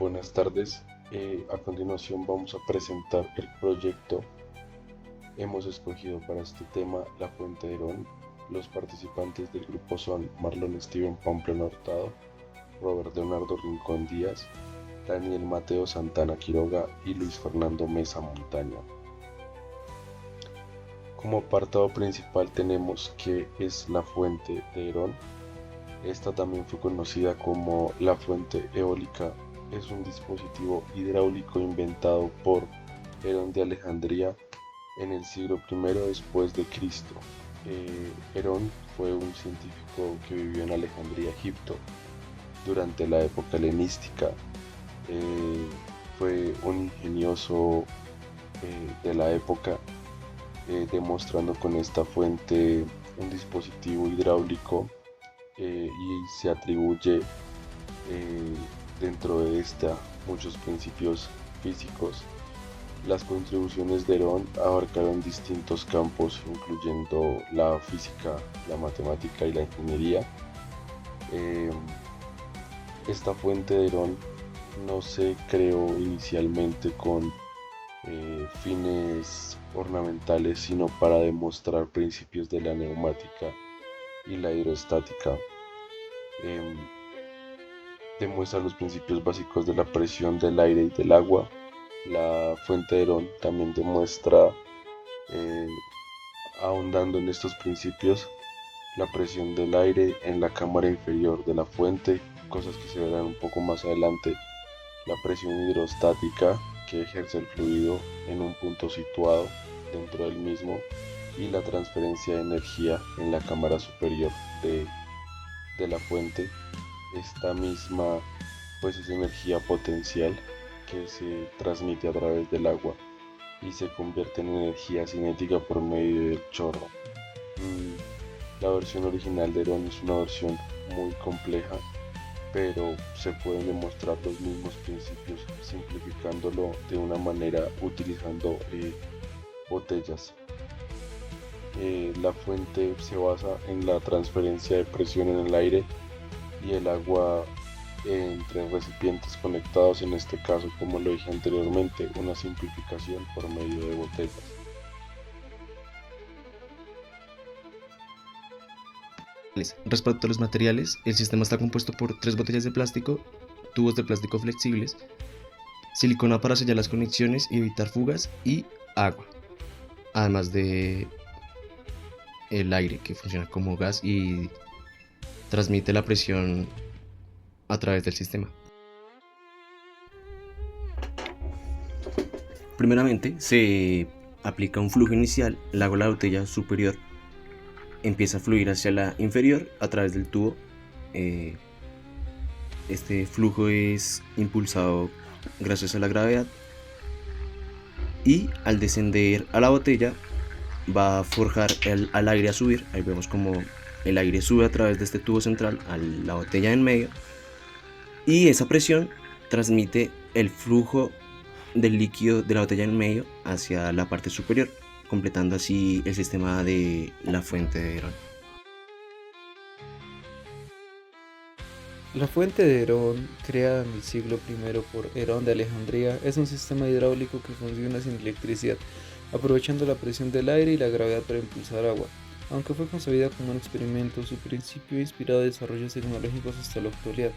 Buenas tardes. A continuación vamos a presentar el proyecto. Hemos escogido para este tema la Fuente de Herón. Los participantes del grupo son Marlon Steven Pamplona Hurtado, Robert Leonardo Rincón Díaz, Daniel Mateo Santana Quiroga y Luis Fernando Mesa Montaña. Como apartado principal tenemos que es la Fuente de Herón. Esta también fue conocida como la fuente eólica. Es un dispositivo hidráulico inventado por Herón de Alejandría en el siglo I después de Cristo. Herón fue un científico que vivió en Alejandría, Egipto, durante la época helenística. Fue un ingenioso de la época, demostrando con esta fuente un dispositivo hidráulico y se atribuye dentro de esta muchos principios físicos. Las contribuciones de Herón abarcaron distintos campos, incluyendo la física, la matemática y la ingeniería. Eh, esta fuente de Herón no se creó inicialmente con fines ornamentales, sino para demostrar principios de la neumática y la hidrostática. Eh, Demuestra los principios básicos de la presión del aire y del agua. La fuente de Herón también demuestra, eh, ahondando en estos principios, la presión del aire en la cámara inferior de la fuente, cosas que se verán un poco más adelante, la presión hidrostática que ejerce el fluido en un punto situado dentro del mismo y la transferencia de energía en la cámara superior de la fuente. Esta misma pues es energía potencial que se transmite a través del agua y se convierte en energía cinética por medio del chorro. La versión original de Herón es una versión muy compleja, pero se pueden demostrar los mismos principios simplificándolo de una manera utilizando botellas. La fuente se basa en la transferencia de presión en el aire y el agua entre recipientes conectados, en este caso, como lo dije anteriormente, una simplificación por medio de botellas. Respecto a los materiales, el sistema está compuesto por 3 botellas de plástico, tubos de plástico flexibles, silicona para sellar las conexiones y evitar fugas y agua, además de el aire que funciona como gas y transmite la presión a través del sistema. Primeramente se aplica un flujo inicial, el agua de la botella superior empieza a fluir hacia la inferior a través del tubo. Este flujo es impulsado gracias a la gravedad y al descender a la botella va a forjar al aire a subir. Ahí vemos como el aire sube a través de este tubo central a la botella en medio y esa presión transmite el flujo del líquido de la botella en medio hacia la parte superior, completando así el sistema de la fuente de Herón. La fuente de Herón, creada en el siglo I por Herón de Alejandría, es un sistema hidráulico que funciona sin electricidad, aprovechando la presión del aire y la gravedad para impulsar agua. Aunque fue concebida como un experimento, su principio ha inspirado desarrollos tecnológicos hasta la actualidad.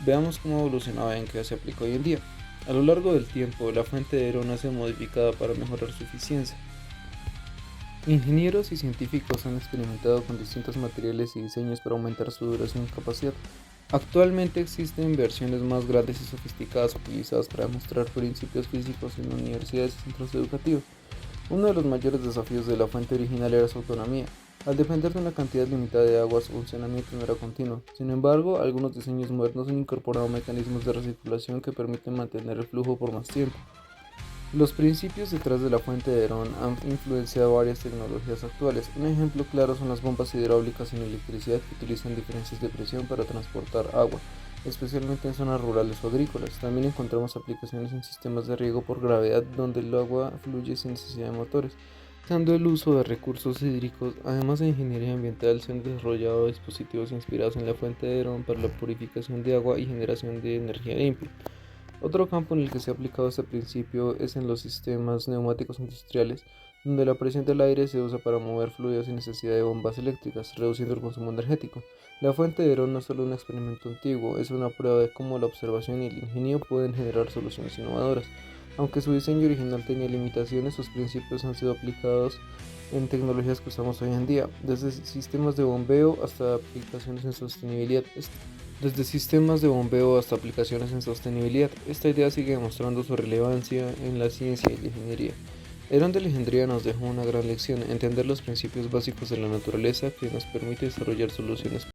Veamos cómo ha evolucionado y en qué se aplica hoy en día. A lo largo del tiempo, la fuente de Herón ha sido modificada para mejorar su eficiencia. Ingenieros y científicos han experimentado con distintos materiales y diseños para aumentar su duración y capacidad. Actualmente existen versiones más grandes y sofisticadas utilizadas para demostrar principios físicos en universidades y centros educativos. Uno de los mayores desafíos de la fuente original era su autonomía. Al depender de una cantidad limitada de agua, su funcionamiento no era continuo. Sin embargo, algunos diseños modernos han incorporado mecanismos de recirculación que permiten mantener el flujo por más tiempo. Los principios detrás de la fuente de Herón han influenciado varias tecnologías actuales. Un ejemplo claro son las bombas hidráulicas sin electricidad que utilizan diferencias de presión para transportar agua, especialmente en zonas rurales o agrícolas. También encontramos aplicaciones en sistemas de riego por gravedad donde el agua fluye sin necesidad de motores, dando el uso de recursos hídricos. Además, en ingeniería ambiental se han desarrollado dispositivos inspirados en la fuente de Herón para la purificación de agua y generación de energía limpia. Otro campo en el que se ha aplicado este principio es en los sistemas neumáticos industriales, donde la presión del aire se usa para mover fluidos sin necesidad de bombas eléctricas, reduciendo el consumo energético. La fuente de Herón no es solo un experimento antiguo, es una prueba de cómo la observación y el ingenio pueden generar soluciones innovadoras. Aunque su diseño original tenía limitaciones, sus principios han sido aplicados en tecnologías que usamos hoy en día, desde sistemas de bombeo hasta aplicaciones en sostenibilidad. Esta idea sigue demostrando su relevancia en la ciencia y la ingeniería. Herón de Alejandría nos dejó una gran lección: entender los principios básicos de la naturaleza que nos permite desarrollar soluciones